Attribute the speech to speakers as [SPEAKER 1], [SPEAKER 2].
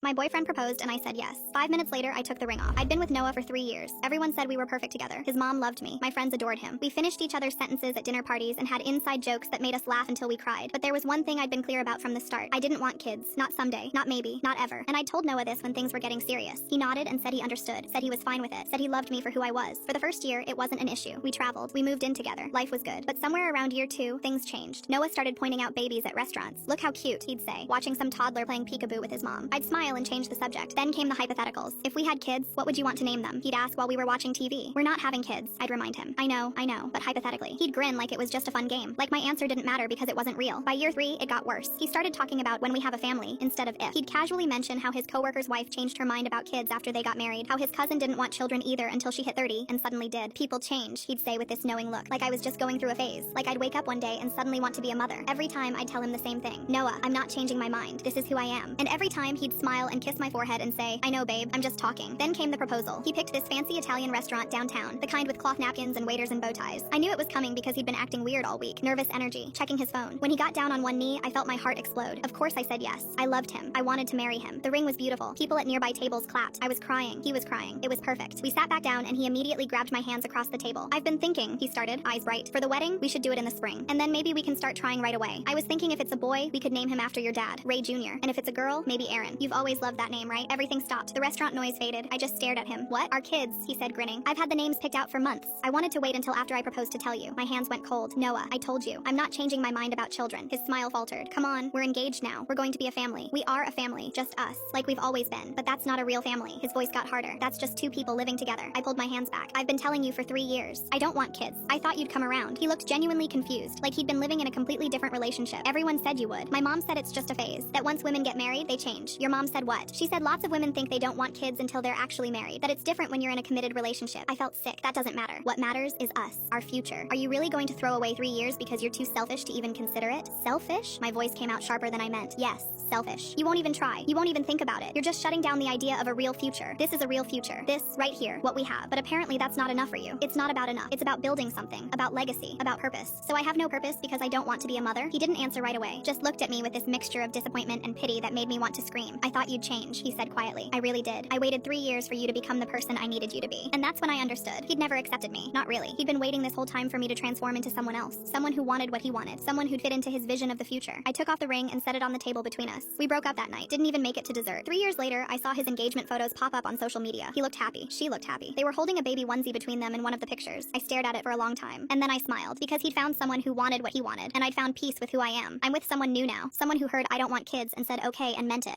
[SPEAKER 1] My boyfriend proposed and I said yes. 5 minutes later, I took the ring off. I'd been with Noah for 3 years. Everyone said we were perfect together. His mom loved me. My friends adored him. We finished each other's sentences at dinner parties and had inside jokes that made us laugh until we cried. But there was one thing I'd been clear about from the start. I didn't want kids. Not someday. Not maybe. Not ever. And I told Noah this when things were getting serious. He nodded and said he understood. Said he was fine with it. Said he loved me for who I was. For the first year, it wasn't an issue. We traveled. We moved in together. Life was good. But somewhere around year 2, things changed. Noah started pointing out babies at restaurants. Look how cute, he'd say, watching some toddler playing peekaboo with his mom. I'd smile and change the subject. Then came the hypotheticals. If we had kids, what would you want to name them? He'd ask while we were watching TV. We're not having kids, I'd remind him. I know, but hypothetically. He'd grin like it was just a fun game. Like my answer didn't matter because it wasn't real. By year 3, it got worse. He started talking about when we have a family instead of if. He'd casually mention how his coworker's wife changed her mind about kids after they got married, how his cousin didn't want children either until she hit 30 and suddenly did. People change, he'd say with this knowing look, like I was just going through a phase. Like I'd wake up one day and suddenly want to be a mother. Every time I'd tell him the same thing. Noah, I'm not changing my mind. This is who I am. And every time he'd smile and kiss my forehead and say, I know babe, I'm just talking. Then came the proposal. He picked this fancy Italian restaurant downtown, the kind with cloth napkins and waiters and bow ties. I knew it was coming because he'd been acting weird all week. Nervous energy, checking his phone. When he got down on one knee, I felt my heart explode. Of course I said yes. I loved him. I wanted to marry him. The ring was beautiful. People at nearby tables clapped. I was crying. He was crying. It was perfect. We sat back down and he immediately grabbed my hands across the table. I've been thinking, he started, eyes bright. For the wedding, we should do it in the spring. And then maybe we can start trying right away. I was thinking if it's a boy, we could name him after your dad, Ray Jr. And if it's a girl, maybe Aaron. You've always loved that name, right? Everything stopped. The restaurant noise faded. I just stared at him. What? Our kids, he said, grinning. I've had the names picked out for months. I wanted to wait until after I proposed to tell you. My hands went cold. Noah, I told you. I'm not changing my mind about children. His smile faltered. Come on, we're engaged now. We're going to be a family. We are a family, just us, like we've always been. But that's not a real family. His voice got harder. That's just 2 people living together. I pulled my hands back. I've been telling you for 3 years. I don't want kids. I thought you'd come around. He looked genuinely confused, like he'd been living in a completely different relationship. Everyone said you would. My mom said it's just a phase, that once women get married, they change. Your mom said what? She said lots of women think they don't want kids until they're actually married, that it's different when you're in a committed relationship. I felt sick. That doesn't matter. What matters is us, our future. Are you really going to throw away 3 years because you're too selfish to even consider it? Selfish? My voice came out sharper than I meant. Yes, selfish. You won't even try. You won't even think about it. You're just shutting down the idea of a real future. This is a real future. This, right here, what we have. But apparently that's not enough for you. It's not about enough. It's about building something, about legacy, about purpose. So I have no purpose because I don't want to be a mother? He didn't answer right away, just looked at me with this mixture of disappointment and pity that made me want to scream. I thought you'd change, he said quietly. I really did. I waited 3 years for you to become the person I needed you to be. And that's when I understood. He'd never accepted me. Not really. He'd been waiting this whole time for me to transform into someone else. Someone who wanted what he wanted. Someone who'd fit into his vision of the future. I took off the ring and set it on the table between us. We broke up that night. Didn't even make it to dessert. 3 years later, I saw his engagement photos pop up on social media. He looked happy. She looked happy. They were holding a baby onesie between them in one of the pictures. I stared at it for a long time. And then I smiled because he'd found someone who wanted what he wanted. And I'd found peace with who I am. I'm with someone new now. Someone who heard I don't want kids and said okay and meant it.